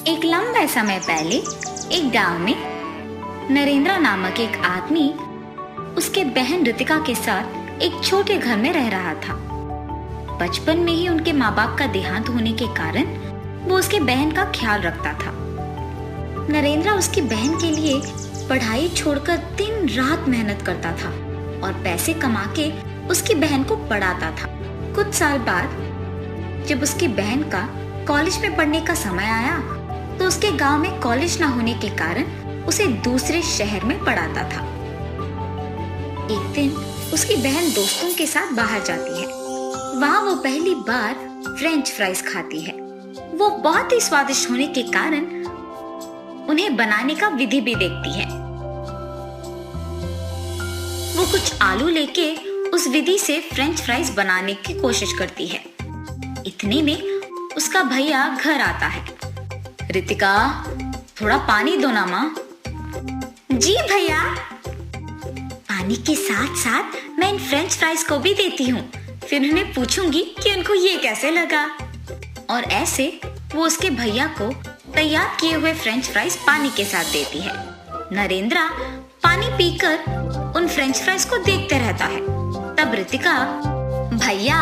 एक लंबे समय पहले एक गांव में नरेंद्र नामक एक आदमी उसके बहन रितिका के साथ एक छोटे घर में रह रहा था। बचपन में ही उनके माँ बाप का देहांत होने के कारण वो उसके बहन का ख्याल रखता था। नरेंद्र उसकी बहन के लिए पढ़ाई छोड़कर दिन रात मेहनत करता था और पैसे कमा के उसकी बहन को पढ़ाता था। कुछ साल बाद जब उसकी बहन का कॉलेज में पढ़ने का समय आया तो उसके गांव में कॉलेज न होने के कारण उसे दूसरे शहर में पढ़ाता था। एक दिन उसकी बहन दोस्तों के साथ बाहर जाती है। वहाँ वो पहली बार फ्रेंच फ्राइज खाती है। वो बहुत ही स्वादिष्ट होने के कारण उन्हें बनाने का विधि भी देखती है। वो कुछ आलू लेके उस विधि से फ्रेंच फ्राइज बनाने की कोशिश करती है। इतने में उसका भैया घर आता है। रितिका, थोड़ा पानी दो ना माँ। जी भैया। पानी के साथ साथ मैं इन फ्रेंच फ्राइज को भी देती हूँ, फिर उन्हें पूछूंगी कि उनको ये कैसे लगा। और ऐसे वो उसके भैया को तैयार किए हुए फ्रेंच फ्राइज पानी के साथ देती है। नरेंद्र पानी पीकर उन फ्रेंच फ्राइज को देखते रहता है। तब रितिका, भैया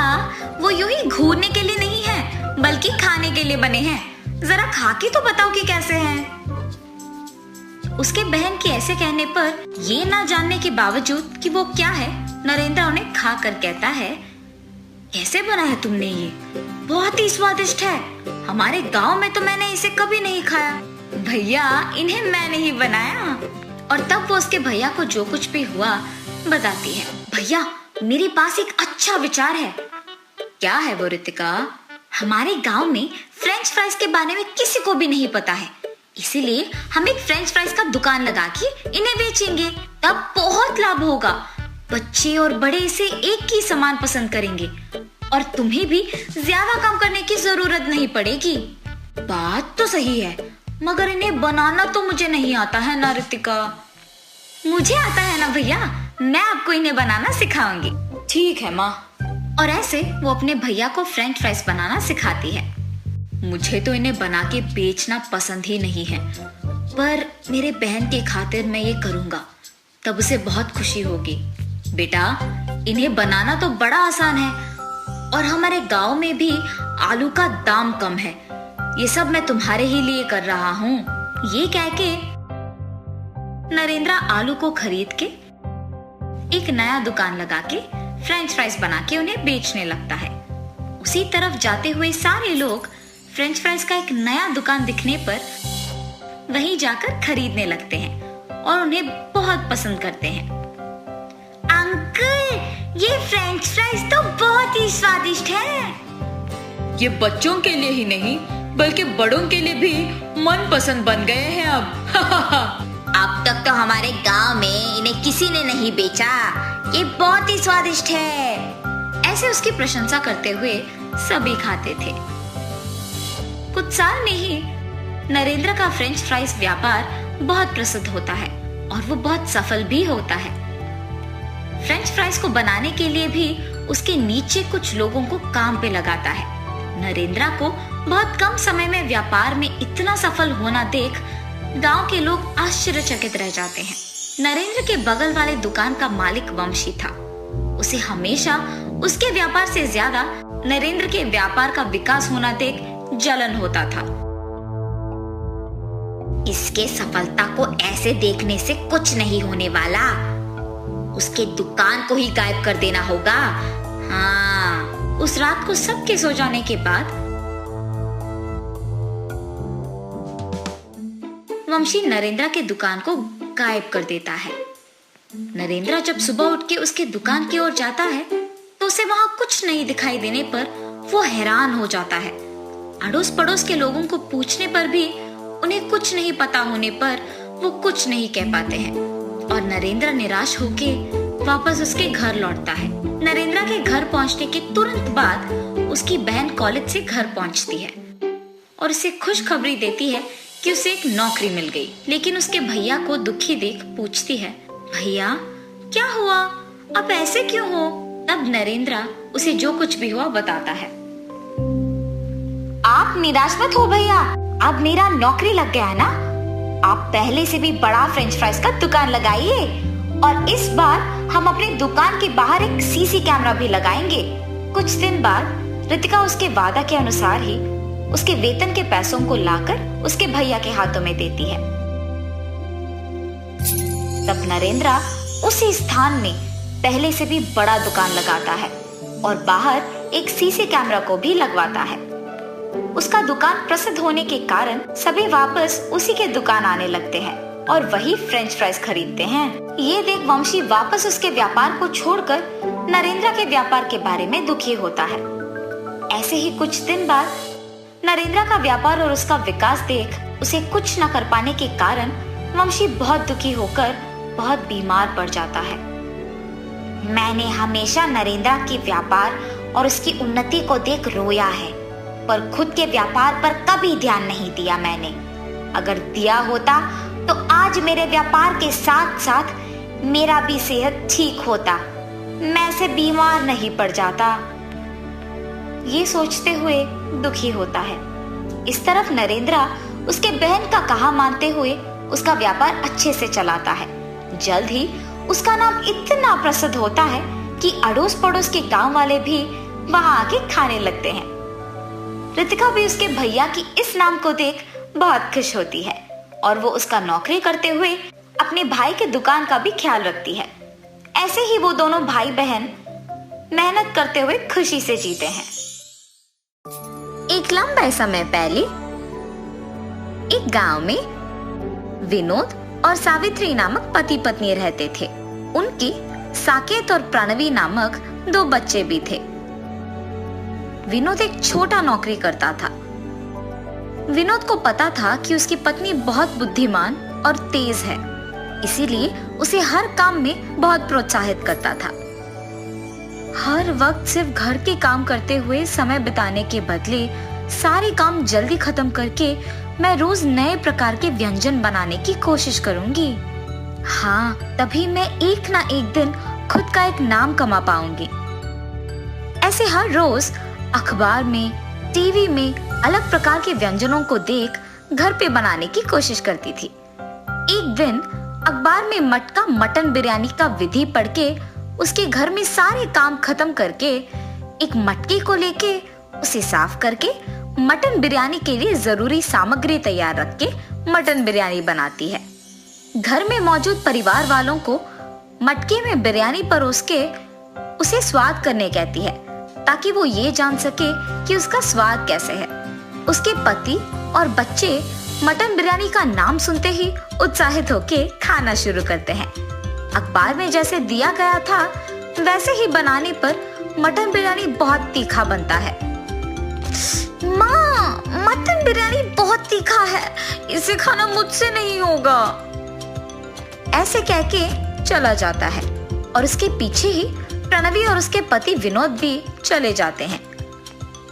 वो यूं ही घूरने के लिए नहीं है बल्कि खाने के लिए बने हैं, जरा खा के तो बताओ कि कैसे हैं। उसके बहन के ऐसे कहने पर ये ना जानने के बावजूद कि वो क्या है, नरेंद्र उन्हें खा कर कहता है, कैसे बनाया तुमने ये? बहुत ही स्वादिष्ट है। हमारे गांव में तो मैंने इसे कभी नहीं खाया। भैया इन्हें मैंने ही बनाया। और तब वो उसके भैया को जो कुछ भी हुआ बताती है। भैया मेरे पास एक अच्छा विचार है। क्या है वो रितिका? हमारे गांव में फ्रेंच फ्राइज के बारे में किसी को भी नहीं पता है, इसीलिए हम एक फ्रेंच फ्राइज का दुकान लगा के इन्हें बेचेंगे। तब बहुत लाभ होगा। बच्चे और बड़े इसे एक ही समान पसंद करेंगे और तुम्हें भी ज्यादा काम करने की जरूरत नहीं पड़ेगी। बात तो सही है, मगर इन्हें बनाना तो मुझे नहीं आता है ना रितिका। मुझे आता है ना भैया, मैं आपको इन्हें बनाना सिखाऊंगी। ठीक है माँ। और ऐसे वो अपने भैया को फ्रेंच फ्राइज बनाना सिखाती है। मुझे तो इन्हें बना के बेचना पसंद ही नहीं है, पर मेरे बहन के खातिर मैं ये करूंगा, तब उसे बहुत खुशी होगी। बेटा इन्हें बनाना तो बड़ा आसान है और हमारे गांव में भी आलू का दाम कम है। ये सब मैं तुम्हारे ही लिए कर रहा हूँ। ये कह के नरेंद्र आलू को खरीद के एक नया दुकान लगा के फ्रेंच फ्राइज बना के उन्हें बेचने लगता है। उसी तरफ जाते हुए सारे लोग फ्रेंच फ्राइज का एक नया दुकान दिखने पर वहीं जाकर खरीदने लगते हैं और उन्हें बहुत पसंद करते हैं। अंकल, ये फ्रेंच फ्राइज तो बहुत ही स्वादिष्ट है। ये बच्चों के लिए ही नहीं बल्कि बड़ों के लिए भी मन पसंद बन गए हैं अब। अब तक तो हमारे गांव में इन्हें किसी ने नहीं बेचा। ये बहुत ही स्वादिष्ट है। ऐसे उसकी प्रशंसा करते हुए सभी खाते थे। कुछ साल में ही नरेंद्र का फ्रेंच फ्राइज व्यापार बहुत प्रसिद्ध होता है और वो बहुत सफल भी होता है। फ्रेंच फ्राइज को बनाने के लिए भी उसके नीचे कुछ लोगों को काम पे लगाता है। नरेंद्र को बहुत कम समय में व्यापार में इतना सफल होना देख गांव के लोग आश्चर्यचकित रह जाते हैं। नरेंद्र के बगल वाले दुकान का मालिक वंशी था। उसे हमेशा उसके व्यापार से ज्यादा नरेंद्र के व्यापार का विकास होना देख जलन होता था। इसके सफलता को ऐसे देखने से कुछ नहीं होने वाला। उसके दुकान को ही गायब कर देना होगा। हाँ, उस रात को सबके सो जाने के बाद वंशी नरेंद्र के दुकान को गायब कर देता है। नरेंद्र जब सुबह उठ के उसके दुकान की ओर जाता है तो उसे वहां कुछ नहीं दिखाई देने पर वो हैरान हो जाता है। अड़ोस पड़ोस के लोगों को पूछने पर भी उन्हें कुछ नहीं पता होने पर वो कुछ नहीं कह पाते हैं और नरेंद्र निराश होके वापस उसके घर लौटता है। नरेंद्र के घर पहुंचने के तुरंत बाद उसकी बहन कॉलेज से घर पहुंचती है और उसे खुशखबरी देती है कि उसे एक नौकरी मिल गई। लेकिन उसके भैया को दुखी देख पूछती है, भैया क्या हुआ? आप ऐसे क्यों हो? तब नरेंद्र उसे जो कुछ भी हुआ बताता है। आप निराश मत हो भैया, अब मेरा नौकरी लग गया है ना, आप पहले से भी बड़ा फ्रेंच फ्राइज का दुकान लगाइए और इस बार हम अपने दुकान के बाहर एक सीसी कैमरा भी लगाएंगे। कुछ दिन बाद रितिका उसके वादा के अनुसार ही उसके वेतन के पैसों को लाकर उसके भैया के हाथों में देती है। तब नरेंद्र उसी स्थान में पहले से भी बड़ा दुकान लगाता है और बाहर एक सीसी कैमरा को भी लगवाता है। उसका दुकान प्रसिद्ध होने के कारण सभी वापस उसी के दुकान आने लगते हैं और वही फ्रेंच फ्राइज खरीदते हैं। ये देख वंशी वापस उसके व्यापार को छोड़कर नरेंद्र के व्यापार के बारे में दुखी होता है। ऐसे ही कुछ दिन बाद नरेंद्र का व्यापार और उसका विकास देख उसे कुछ न कर पाने के कारण वंशी बहुत दुखी होकर बहुत बीमार पड़ जाता है। मैंने हमेशा नरेंद्र के व्यापार और उसकी उन्नति को देख रोया है, पर खुद के व्यापार पर कभी ध्यान नहीं दिया मैंने। अगर दिया होता तो आज मेरे व्यापार के साथ साथ मेरा भी सेहत ठीक होता, मैं से बीमार नहीं पड़ जाता। ये सोचते हुए दुखी होता है। इस तरफ नरेंद्र उसके बहन का कहा मानते हुए उसका व्यापार अच्छे से चलाता है। जल्द ही उसका नाम इतना प्रसिद्ध होता है कि अड़ोस पड़ोस के गांव वाले भी वहां आके खाने लगते हैं। रितिका भी उसके भैया की इस नाम को देख बहुत खुश होती है और वो उसका नौकरी करते हुए अपने भाई के दुकान का भी ख्याल रखती है। ऐसे ही वो दोनों भाई बहन मेहनत करते हुए खुशी से जीते हैं। एक लंबे समय पहले एक गांव में विनोद और सावित्री नामक पति पत्नी रहते थे। उनके साकेत और प्रणवी नामक 2 बच्चे भी थे। विनोद एक छोटा नौकरी करता था। विनोद को पता था कि उसकी पत्नी बहुत बुद्धिमान और तेज है, इसीलिए उसे हर काम में बहुत प्रोत्साहित करता था। हर वक्त सिर्फ घर के काम करते हुए समय बिताने के बदले सारे काम जल्दी खत्म करके मैं रोज नए प्रकार के व्यंजन बनाने की कोशिश करूंगी। हाँ, तभी मैं एक ना एक दिन खुद का एक नाम कमा पाऊंगी। ऐसे हर रोज अखबार में, टीवी में अलग प्रकार के व्यंजनों को देख घर पे बनाने की कोशिश करती थी। एक दिन अखबार में मटका मटन बिरयानी का विधि पढ़ के उसके घर में सारे काम खत्म करके एक मटके को लेके उसे साफ करके मटन बिरयानी के लिए जरूरी सामग्री तैयार रख के मटन बिरयानी बनाती है। घर में मौजूद परिवार वालों को मटके में बिरयानी परोस के उसे स्वाद करने कहती है, ताकि वो ये जान सके कि उसका स्वाद कैसे है। उसके पति और बच्चे मटन बिरयानी का नाम सुनते ही उत्साहित होके खाना शुरू करते हैं। अखबार में जैसे दिया गया था वैसे ही बनाने पर मटन बिरयानी बहुत तीखा बनता है। माँ, मटन बिरयानी बहुत तीखा है, इसे खाना मुझसे नहीं होगा, ऐसे कह के चला जाता है और उसके पीछे ही प्रणवी और उसके पति विनोद भी चले जाते हैं।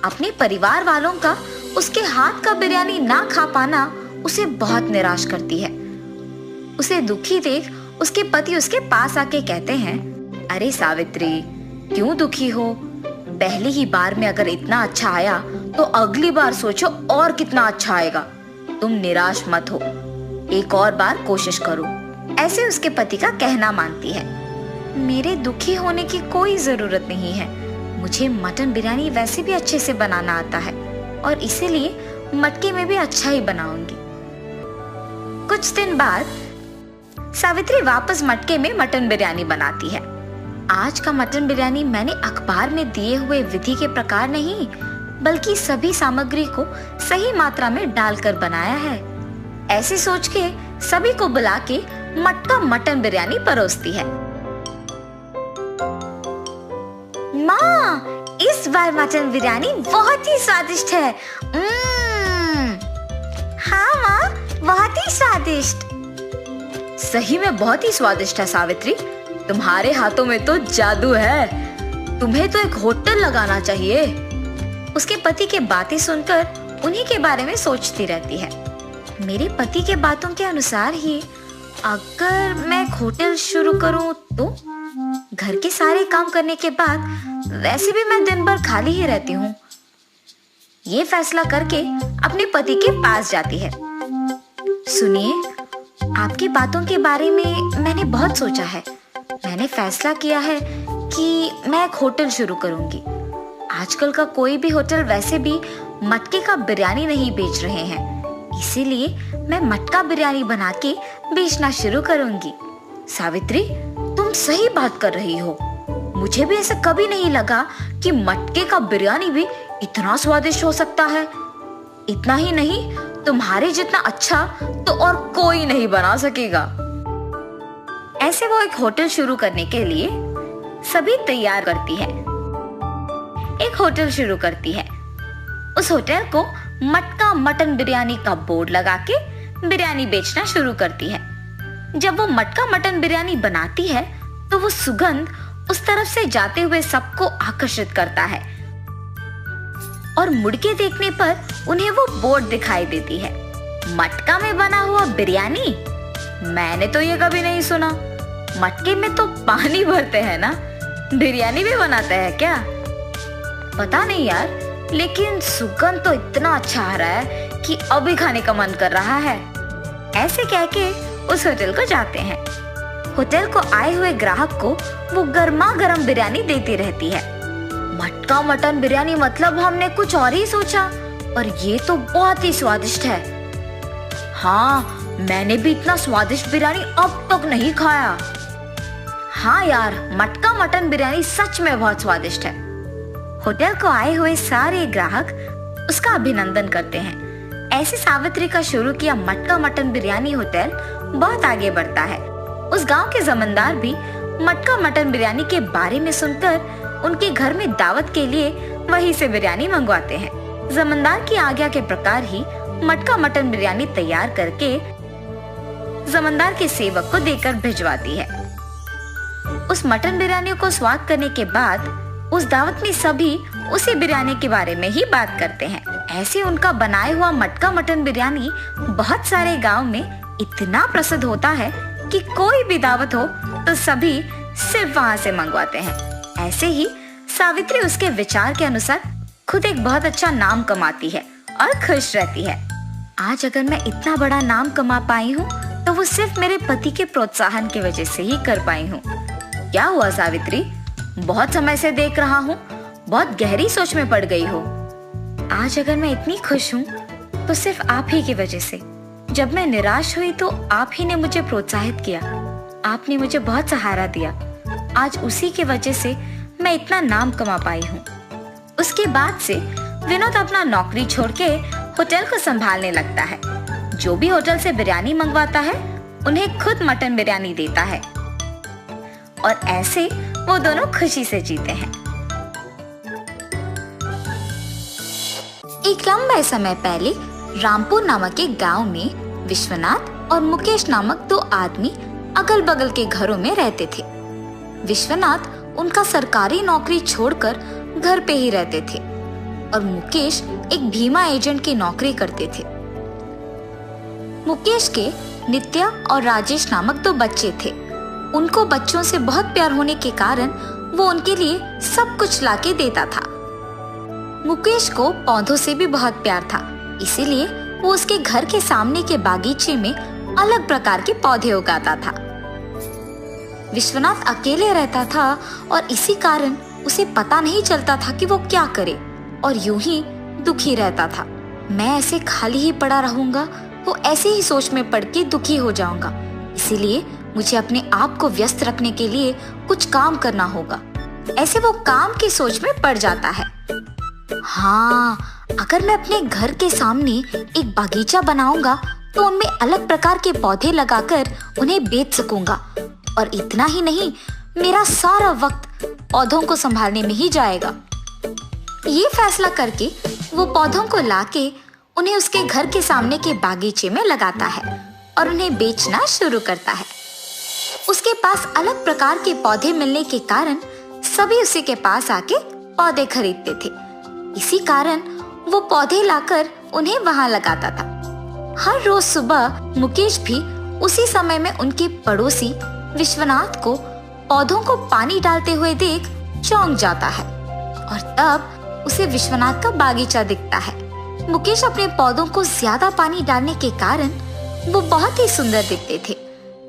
अपने परिवार वालों का उसके हाथ का बिरयानी ना खा पाना उसे बहुत निराश करती है। उसे दुखी देख उसके पति उसके पास आके कहते हैं, अरे सावित्री, क्यों दुखी हो? पहली ही बार में अगर इतना अच्छा आया तो अगली बार सोचो और कितना अच्छा आएगा। तुम निराश मत हो, एक और बार कोशिश करो, ऐसे उसके पति का कहना मानती है। मेरे दुखी होने की कोई जरूरत नहीं है, मुझे मटन बिरयानी वैसे भी अच्छे से बनाना आता है और इसीलिए मटके में भी अच्छा ही बनाऊंगी। कुछ दिन बाद सावित्री वापस मटके में मटन बिरयानी बनाती है। आज का मटन बिरयानी मैंने अखबार में दिए हुए विधि के प्रकार नहीं, बल्कि सभी सामग्री को सही मात्रा में डालकर बनाया है। ऐसे सोच के सभी को बुला के मटका मटन बिरयानी परोसती है। माँ, इस बार मटन बिरयानी बहुत ही स्वादिष्ट है। हाँ माँ, बहुत ही स्वादिष्ट। सही में बहुत ही स्वादिष्ट है सावित्री, तुम्हारे हाथों में तो जादू है, तुम्हें तो एक होटल लगाना चाहिए। उसके पति के बातें सुनकर उन्हीं के बारे में सोचती रहती है। मेरे पति के बातों के अनुसार ही अगर मैं एक होटल शुरू करूं तो घर के सारे काम करने के बाद वैसे भी मैं दिन भर खाली ही रहती हूँ। ये फैसला करके अपने पति के पास जाती है। सुनिए, आपकी बातों के बारे में मैंने बहुत सोचा है। मैंने फैसला किया है कि मैं एक होटल शुरू करूंगी। आजकल का कोई भी होटल वैसे भी मटके का बिरयानी नहीं बेच रहे हैं, इसीलिए मैं मटका बिरयानी बना के बेचना शुरू करूंगी। सावित्री, तुम सही बात कर रही हो। मुझे भी ऐसा कभी नहीं लगा कि मटके का बिरयानी भी इतना स्वादिष्ट हो सकता है। इतना ही नहीं, तुम्हारे जितना अच्छा तो और कोई नहीं बना सकेगा। ऐसे वो एक होटल शुरू करने के लिए सभी तैयार करती है। एक होटल शुरू करती है। उस होटल को मटका मटन बिरयानी का बोर्ड लगा के बिरयानी बेचना शुरू करती है। जब वो मटका मटन बिरयानी बनाती है तो वो सुगंध उस तरफ से जाते हुए सबको आकर्षित करता है और मुड़ के देखने पर उन्हें वो बोर्ड दिखाई देती है। मटका में बना हुआ बिरयानी? मैंने तो ये कभी नहीं सुना। मटके में तो पानी भरते हैं ना, बिरयानी भी बनाते हैं क्या? पता नहीं यार, लेकिन सुगंध तो इतना अच्छा आ रहा है कि अभी खाने का मन कर रहा है। ऐसे कह के उस होटल को जाते हैं। होटल को आए हुए ग्राहक को वो गर्मा गर्म बिरयानी देती रहती है। मटका मटन बिरयानी मतलब हमने कुछ और ही सोचा, और ये तो बहुत ही स्वादिष्ट है। हाँ, मैंने भी इतना स्वादिष्ट बिरयानी अब तक नहीं खाया। हाँ यार, मटका मटन बिरयानी सच में बहुत स्वादिष्ट है। होटल को आए हुए सारे ग्राहक उसका अभिनंदन करते हैं। ऐसे सावित्री का शुरू किया मटका मटन बिरयानी होटल बहुत आगे बढ़ता है। उस गांव के जमींदार भी मटका मटन बिरयानी के बारे में सुनकर उनके घर में दावत के लिए वहीं से बिरयानी मंगवाते हैं। जमींदार की आज्ञा के प्रकार ही मटका मटन बिरयानी तैयार करके जमींदार के सेवक को देकर भिजवाती है। उस मटन बिरयानी को स्वाद करने के बाद उस दावत में सभी उसी बिरयानी के बारे में ही बात करते हैं। ऐसे उनका बनाया हुआ मटका मटन बिरयानी बहुत सारे गांव में इतना प्रसिद्ध होता है कि कोई भी दावत हो तो सभी सिर्फ वहां से मंगवाते हैं। ऐसे ही सावित्री उसके विचार के अनुसार खुद एक बहुत अच्छा नाम कमाती है और खुश रहती है। आज अगर मैं इतना बड़ा नाम कमा पाई हूँ तो वो सिर्फ मेरे पति के प्रोत्साहन की वजह से ही कर पाई हूँ। क्या हुआ सावित्री? बहुत समय से देख रहा हूँ, बहुत गहरी सोच में पड़ गई हो। आज अगर मैं इतनी खुश हूँ तो सिर्फ आप ही की वजह से। जब मैं निराश हुई तो आप ही ने मुझे प्रोत्साहित किया, आपने मुझे बहुत सहारा दिया। आज उसी की वजह से मैं इतना नाम कमा पाई हूँ। उसके बाद से विनोद अपना नौकरी छोड़ के होटल को संभालने लगता है। जो भी होटल से बिरयानी मंगवाता है उन्हें खुद मटन बिरयानी देता है और ऐसे वो दोनों खुशी से जीते हैं। एक लंबे समय पहले रामपुर नामक एक गांव में विश्वनाथ और मुकेश नामक दो आदमी अगल बगल के घरों में रहते थे। विश्वनाथ उनका सरकारी नौकरी छोड़कर घर पे ही रहते थे और मुकेश एक बीमा एजेंट की नौकरी करते थे। मुकेश के नित्या और राजेश नामक दो बच्चे थे। उनको बच्चों से बहुत प्यार होने के कारण वो उनके लिए सब कुछ लाके देता था। मुकेश को पौधों से भी बहुत प्यार था, इसीलिए वो उसके घर के सामने के बागीचे में अलग प्रकार के पौधे उगाता था। विश्वनाथ अकेले रहता था और इसी कारण उसे पता नहीं चलता था कि वो क्या करे और यूं ही दुखी रहता था। मैं ऐसे खाली ही पड़ा रहूंगा तो ऐसे ही सोच में पड़ के दुखी हो जाऊंगा, इसीलिए मुझे अपने आप को व्यस्त रखने के लिए कुछ काम करना होगा। ऐसे वो काम की सोच में पड़ जाता है। हाँ, अगर मैं अपने घर के सामने एक बागीचा बनाऊंगा तो उनमें अलग प्रकार के पौधे लगाकर उन्हें बेच सकूंगा और इतना ही नहीं, मेरा सारा वक्त पौधों को संभालने में ही जाएगा। ये फैसला करके वो पौधों को लाके उन्हें उसके घर के सामने के बागीचे में लगाता है और उन्हें बेचना शुरू करता है। उसके पास अलग प्रकार के पौधे मिलने के कारण सभी उसी के पास आके पौधे खरीदते थे। इसी कारण वो पौधे लाकर उन्हें वहां लगाता था। हर रोज सुबह मुकेश भी उसी समय में उनके पड़ोसी विश्वनाथ को पौधों को पानी डालते हुए देख चौंक जाता है और तब उसे विश्वनाथ का बागीचा दिखता है। मुकेश अपने पौधों को ज्यादा पानी डालने के कारण वो बहुत ही सुंदर दिखते थे,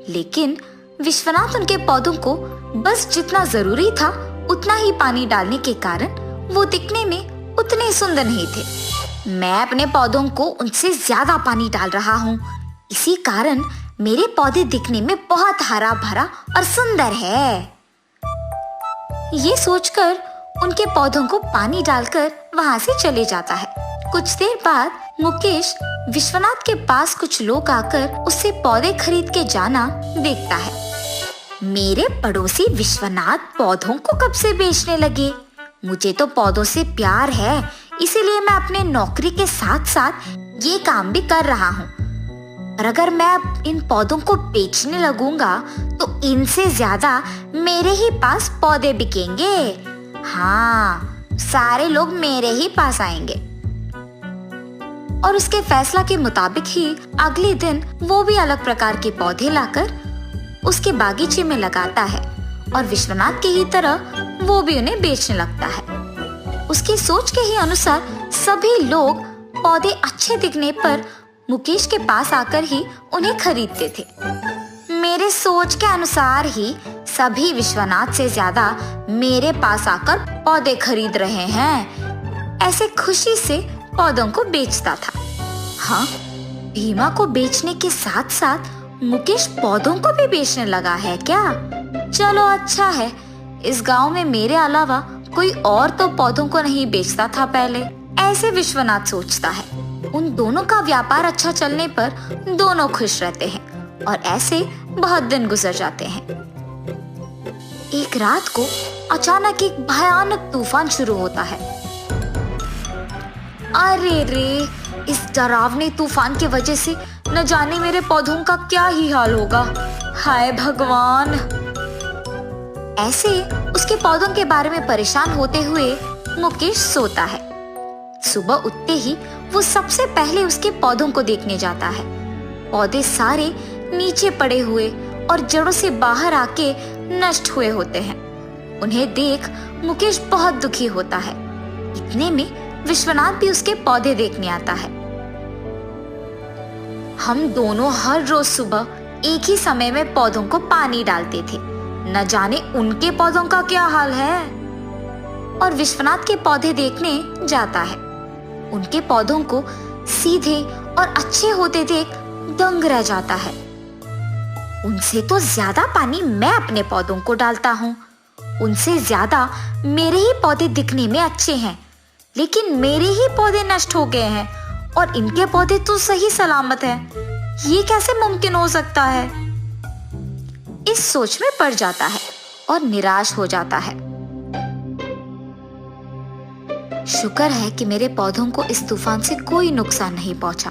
लेकिन विश्वनाथ उनके पौधों को बस जितना जरूरी था उतना ही पानी डालने के कारण वो दिखने में उतने सुंदर नहीं थे। मैं अपने पौधों को उनसे ज्यादा पानी डाल रहा हूँ, इसी कारण मेरे पौधे दिखने में बहुत हरा भरा और सुंदर है। ये सोचकर उनके पौधों को पानी डालकर वहाँ से चले जाता है। कुछ देर बाद मुकेश विश्वनाथ के पास कुछ लोग आकर उससे पौधे खरीद के जाना देखता है। मेरे पड़ोसी विश्वनाथ पौधों को कब से बेचने लगे? मुझे तो पौधों से प्यार है, इसीलिए मैं अपने नौकरी के साथ साथ ये काम भी कर रहा हूँ। और अगर मैं इन पौधों को बेचने लगूंगा तो इनसे ज्यादा मेरे ही पास पौधे बिकेंगे। हाँ, सारे लोग मेरे ही पास आएंगे। और उसके फैसला के मुताबिक ही अगले दिन वो भी अलग प्रकार के पौधे लाकर उसके बागीचे में लगाता है और विश्वनाथ की ही तरह वो भी उन्हें बेचने लगता है। उसकी सोच के ही अनुसार सभी लोग पौधे अच्छे दिखने पर मुकेश के पास आकर ही उन्हें खरीदते थे। मेरे सोच के अनुसार ही सभी विश्वनाथ से ज्यादा मेरे पास आकर पौधे खरीद रहे हैं, ऐसे खुशी से पौधों को बेचता था। हाँ, भीमा को बेचने के साथ साथ मुकेश पौधों को भी बेचने लगा है क्या? चलो अच्छा है, इस गांव में मेरे अलावा कोई और तो पौधों को नहीं बेचता था पहले, ऐसे विश्वनाथ सोचता है। उन दोनों का व्यापार अच्छा चलने पर दोनों खुश रहते हैं और ऐसे बहुत दिन गुजर जाते हैं। एक रात को अचानक एक भयानक तूफान शुरू होता है। अरे रे, इस डरावने तूफान की वजह से न जाने मेरे पौधों का क्या ही हाल होगा। हाय भगवान। ऐसे उसके पौधों के बारे में परेशान होते हुए मुकेश सोता है। सुबह उठते ही वो सबसे पहले उसके पौधों को देखने जाता है। पौधे सारे नीचे पड़े हुए और जड़ों से बाहर आके नष्ट हुए होते हैं। उन्हें देख मुकेश बहुत दुखी होता है। इतने में विश्वनाथ भी उसके पौधे देखने आता है। हम दोनों हर रोज सुबह एक ही समय में पौधों को पानी डालते थे, न जाने उनके पौधों का क्या हाल है। और विश्वनाथ के पौधे देखने जाता है। उनके पौधों को सीधे और अच्छे होते देख दंग रह जाता है। उनसे तो ज्यादा पानी मैं अपने पौधों को डालता हूँ, उनसे ज्यादा मेरे ही पौधे दिखने में अच्छे हैं, लेकिन मेरे ही पौधे नष्ट हो गए हैं और इनके पौधे तो सही सलामत हैं। ये कैसे मुमकिन हो सकता है? इस सोच में पड़ जाता है और निराश हो जाता है। शुक्र है कि मेरे पौधों को इस तूफान से कोई नुकसान नहीं पहुंचा।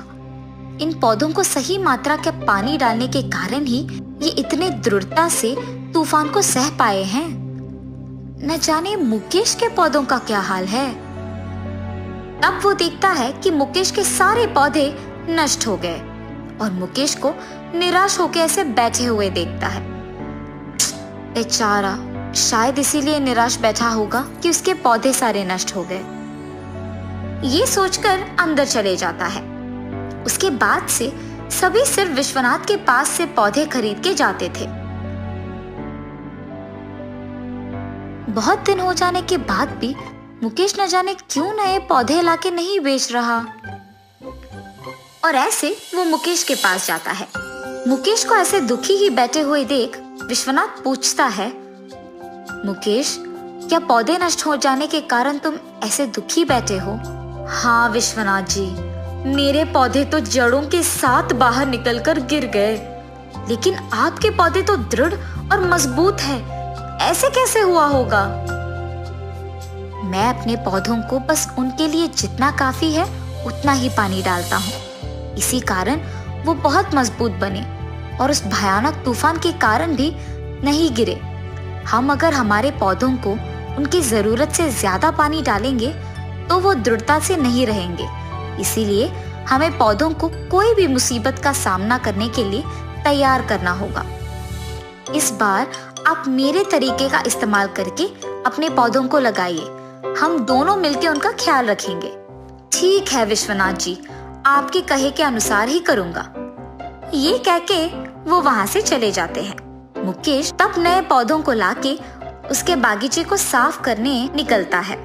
इन पौधों को सही मात्रा का पानी डालने के कारण ही ये इतने दृढ़ता से तूफान को सह पाए हैं। न जाने मुकेश के पौधों का क्या हाल है। तब वो देखता है कि मुकेश के सारे पौधे नष्ट हो गए और मुकेश को निराश होकर ऐसे बैठे हुए देखता है। बेचारा, शायद इसीलिए निराश बैठा होगा कि उसके पौधे सारे नष्ट हो गए। ये सोचकर अंदर चले जाता है। उसके बाद से सभी सिर्फ विश्वनाथ के पास से पौधे खरीद के जाते थे। बहुत दिन हो जाने के बाद भी मुकेश न जाने क्यों नए पौधे लाके नहीं बेच रहा। और ऐसे वो मुकेश के पास जाता है। मुकेश को ऐसे दुखी ही बैठे हुए देख विश्वनाथ पूछता है, मुकेश, क्या पौधे नष्ट हो जाने के कारण तुम ऐसे दुखी बैठे हो? हाँ विश्वनाथ जी, मेरे पौधे तो जड़ों के साथ बाहर निकलकर गिर गए, लेकिन आपके पौधे तो दृढ़ और मजबूत है, ऐसे कैसे हुआ होगा? मैं अपने पौधों को बस उनके लिए जितना काफी है उतना ही पानी डालता हूँ, इसी कारण वो बहुत मजबूत बने और उस भयानक तूफान के कारण भी नहीं गिरे। हम अगर हमारे पौधों को उनकी जरूरत से ज्यादा पानी डालेंगे तो वो दृढ़ता से नहीं रहेंगे, इसीलिए हमें पौधों को कोई भी मुसीबत का सामना करने के लिए तैयार करना होगा। इस बार आप मेरे तरीके का इस्तेमाल करके अपने पौधों को लगाइए, हम दोनों मिलकर उनका ख्याल रखेंगे। ठीक है विश्वनाथ जी, आपके कहे के अनुसार ही करूंगा। ये कह के वो वहां से चले जाते हैं। मुकेश तब नए पौधों को लाके उसके बागीचे को साफ करने निकलता है।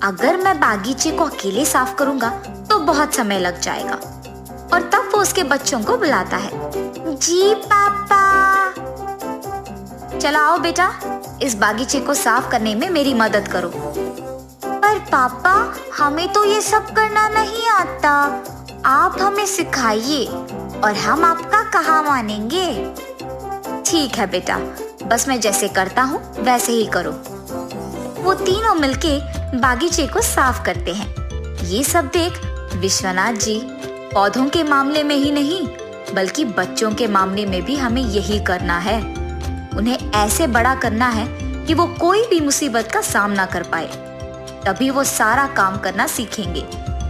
अगर मैं बागीचे को अकेले साफ करूंगा तो बहुत समय लग जाएगा। और तब वो उसके बच्चों को बुलाता है। जी पापा, चलो आओ बेटा, इस बागीचे को साफ करने में मेरी मदद करो। पर पापा, हमें तो ये सब करना नहीं आता, आप हमें सिखाइए और हम आपका कहाँ मानेंगे। ठीक है बेटा, बस मैं जैसे करता हूँ वैसे ही करो। वो तीनों मिलके बागीचे को साफ करते हैं। ये सब देख विश्वनाथ जी, पौधों के मामले में ही नहीं बल्कि बच्चों के मामले में भी हमें यही करना है। उन्हें ऐसे बड़ा करना है कि वो कोई भी मुसीबत का सामना कर पाए, तभी वो सारा काम करना सीखेंगे।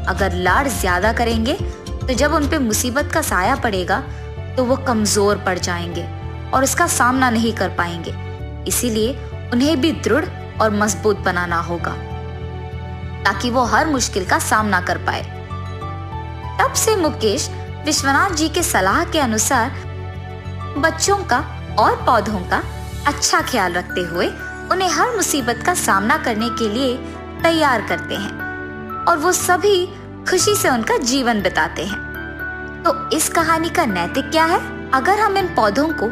अगर लाड ज्यादा करेंगे तो जब उन पे मुसीबत का साया पड़ेगा तो वो कमजोर पड़ जाएंगे और उसका सामना नहीं कर पाएंगे। इसीलिए उन्हें भी दृढ़ और मजबूत बनाना होगा ताकि वो हर मुश्किल का सामना कर पाए। तब से मुकेश विश्वनाथ जी के सलाह के अनुसार बच्चों का और पौधों का अच्छा ख्याल रखते हुए उन्हें हर मुसीबत का सामना करने के लिए तैयार करते हैं और वो सभी खुशी से उनका जीवन बिताते हैं। तो इस कहानी का नैतिक क्या है? अगर हम इन पौधों को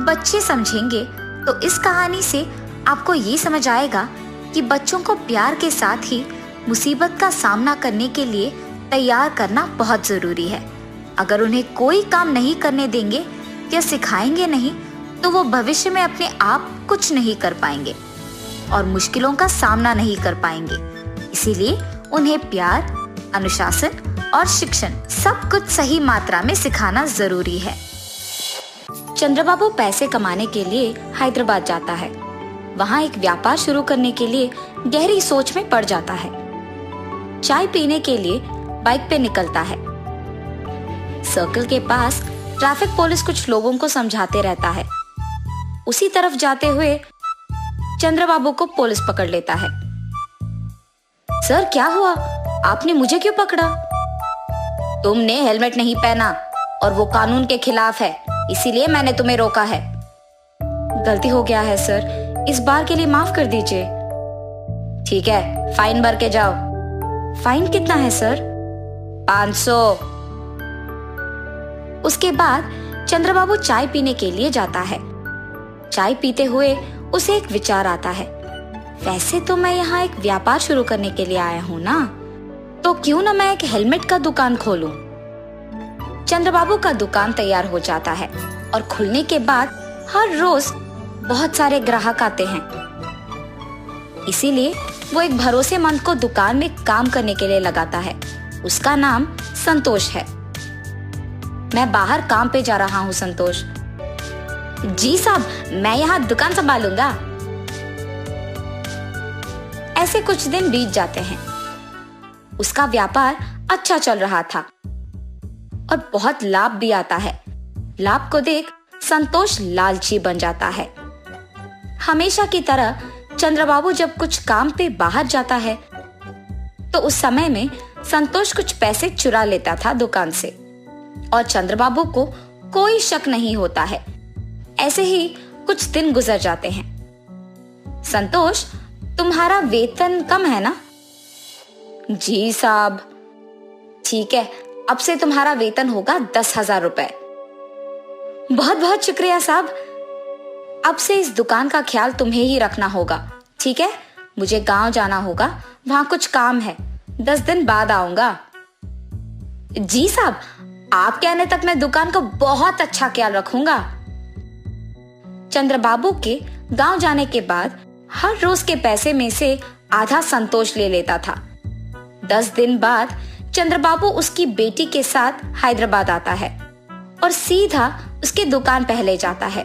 बच्चे समझेंगे तो इस कहानी से आपको ये समझ आएगा कि बच्चों को प्यार के साथ ही मुसीबत का सामना करने के लिए तैयार करना बहुत जरूरी है। अगर उन्हें कोई काम नहीं करने देंगे या सिखाएंगे नहीं तो वो भविष्य में अपने आप कुछ नहीं कर पाएंगे और मुश्किलों का सामना नहीं कर पाएंगे। इसीलिए उन्हें प्यार, अनुशासन और शिक्षण सब कुछ सही मात्रा में सिखाना जरूरी है। चंद्रबाबू पैसे कमाने के लिए हैदराबाद जाता है। वहाँ एक व्यापार शुरू करने के लिए गहरी सोच में पड़ जाता है। चाय पीने के लिए बाइक पे निकलता है। सर्कल के पास ट्रैफिक पुलिस कुछ लोगों को समझाते रहता है। उसी तरफ जाते हुए चंद्रबाबू को पुलिस पकड़ लेता है। सर क्या हुआ, आपने मुझे क्यों पकड़ा? तुमने हेलमेट नहीं पहना और वो कानून के खिलाफ है, इसीलिए मैंने तुम्हें रोका है। गलती हो गया है सर, इस बार के लिए माफ कर दीजिए। ठीक है, फाइन भर के जाओ। फाइन कितना है सर? 500। उसके बाद चंद्रबाबू चाय पीने के लिए जाता है। चाय पीते हुए उसे एक विचार आता है, वैसे तो मैं यहाँ एक व्यापार शुरू करने के लिए आया हूँ ना, तो क्यों ना मैं एक हेलमेट का दुकान खोलूं। चंद्रबाबू का दुकान तैयार हो जाता है और खुलने के बाद हर रोज बहुत सारे ग्राहक आते हैं। इसीलिए वो एक भरोसेमंद को दुकान में काम करने के लिए लगाता है। उसका नाम संतोष है। मैं बाहर काम पे जा रहा हूँ संतोष। जी साहब, मैं यहाँ दुकान संभालूंगा। ऐसे कुछ दिन बीत जाते हैं। उसका व्यापार अच्छा चल रहा था और बहुत लाभ भी आता है। लाभ को देख संतोष लालची बन जाता है। हमेशा की तरह चंद्रबाबू जब कुछ काम पे बाहर जाता है तो उस समय में संतोष कुछ पैसे चुरा लेता था दुकान से और चंद्रबाबू को कोई शक नहीं होता है। ऐसे ही कुछ दिन गुजर जाते हैं। संतोष, तुम्हारा वेतन कम है ना? जी साहब। ठीक है, अब से तुम्हारा वेतन होगा 10,000 रुपए। बहुत बहुत शुक्रिया साहब। अब से इस दुकान का ख्याल तुम्हें ही रखना होगा, ठीक है? मुझे गांव जाना होगा, वहां कुछ काम है। 10 दिन बाद आऊंगा। जी साहब, आपके आने तक मैं दुकान का बहुत अच्छा ख्याल रखूंगा। चंद्रबाबू के गांव जाने के बाद हर रोज के पैसे में से आधा संतोष ले लेता था। 10 दिन बाद चंद्रबाबू उसकी बेटी के साथ हैदराबाद आता है और सीधा उसकी दुकान पहले जाता है।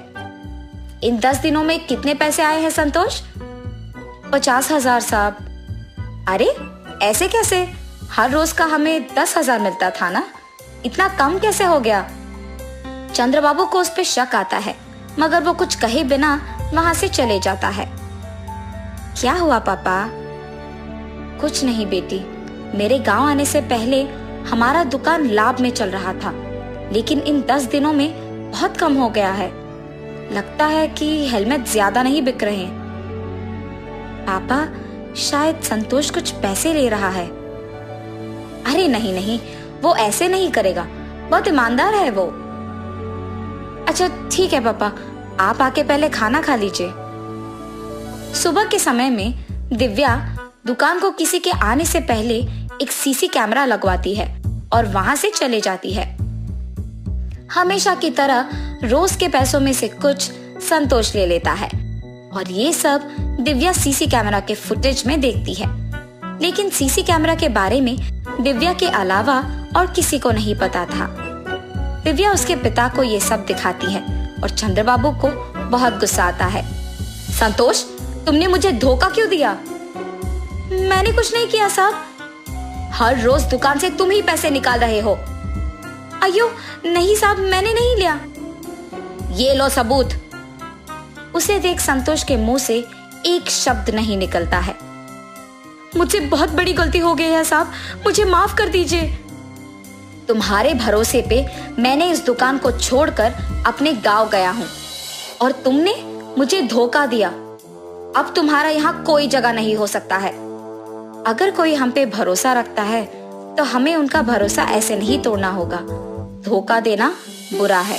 इन 10 दिनों में कितने पैसे आए हैं संतोष? 50,000 साहब। अरे ऐसे कैसे? हर रोज का हमें 10,000 मिलता था ना, इतना कम कैसे हो गया? चंद्रबाबू को उस पर शक आता है, मगर वो कुछ कहे बिना वहां से चले जाता है। क्या हुआ पापा? कुछ नहीं बेटी, मेरे गांव आने से पहले हमारा दुकान लाभ में चल रहा था, लेकिन इन 10 दिनों में बहुत कम हो गया है। लगता है कि हेलमेट ज्यादा नहीं बिक रहे हैं। पापा, शायद संतोष कुछ पैसे ले रहा है। अरे नहीं नहीं, वो ऐसे नहीं करेगा, बहुत ईमानदार है वो। अच्छा ठीक है पापा, आप आके पहले खाना खा लीजिए। सुबह के समय में दिव्या दुकान को किसी के आने से पहले एक सीसी कैमरा लगवाती है और वहां से चले जाती है। हमेशा की तरह रोज के पैसों में से कुछ संतोष ले लेता है और ये सब दिव्या सीसी कैमरा के फुटेज में देखती है। लेकिन सीसी कैमरा के बारे में दिव्या के अलावा और किसी को नहीं पता था। दिव्या उसके पिता को ये सब दिखाती है और चंद्रबाबू को बहुत गुस्सा आता है। संतोष, तुमने मुझे धोखा क्यों दिया? मैंने कुछ नहीं किया साहब। हर रोज दुकान से तुम ही पैसे निकाल रहे हो। अयो नहीं साहब, मैंने नहीं लिया। ये लो सबूत। उसे देख संतोष के मुंह से एक शब्द नहीं निकलता है। मुझसे बहुत बड़ी गलती हो गई है साहब, मुझे माफ कर दीजिए। तुम्हारे भरोसे पे मैंने इस दुकान को छोड़कर अपने गांव गया हूं और तुमने मुझे धोखा दिया। अब तुम्हारा यहाँ कोई जगह नहीं हो सकता है। अगर कोई हम पे भरोसा रखता है तो हमें उनका भरोसा ऐसे नहीं तोड़ना होगा। धोखा देना बुरा है।